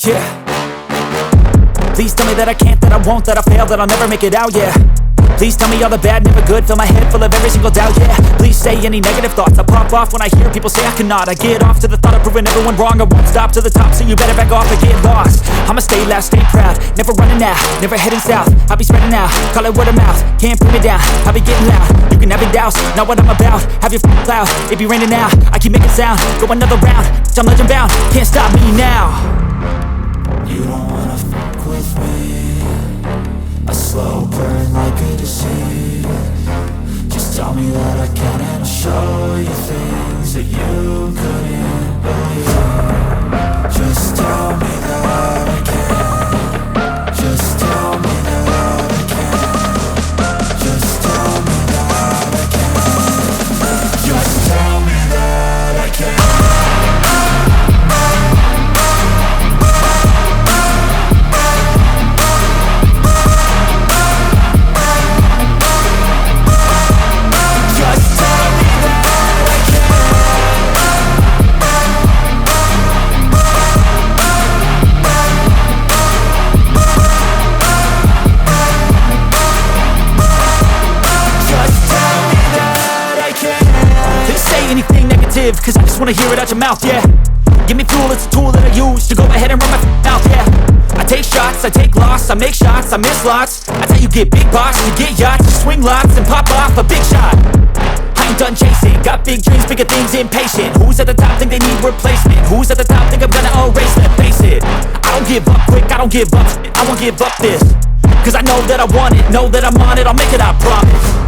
Yeah. Please tell me that I can't, that I won't, that I fail, that I'll never make it out, yeah. Please tell me all the bad, never good, fill my head full of every single doubt, yeah. Please say any negative thoughts, I pop off when I hear people say I cannot. I get off to the thought of proving everyone wrong, I won't stop to the top, so you better back off and get lost. I'ma stay loud, stay proud, never running out, never heading south. I'll be spreading out, call it word of mouth, can't put me down, I'll be getting loud. You can have your doubts, not what I'm about, have your cloud, it be raining now, I keep making sound, go another round, I'm legend bound, can't stop me now. You don't wanna fuck with me, a slow burn like a disease. Just tell me that I can and I'll show you things that you couldn't believe. Just tell me that I can. Just tell me that I can. Just tell me that I can. Just tell me that I can. Cause I just wanna hear it out your mouth, yeah. Give me fuel, it's a tool that I use to go ahead and run my mouth, yeah. I take shots, I take loss, I make shots, I miss lots. That's how you get big box, you get yachts, you swing lots and pop off a big shot. I ain't done chasing, got big dreams, bigger things, impatient. Who's at the top think they need replacement? Who's at the top think I'm gonna erase them? Face it, I don't give up quick, I don't give up, I won't give up this. Cause I know that I want it, know that I'm on it, I'll make it, I promise.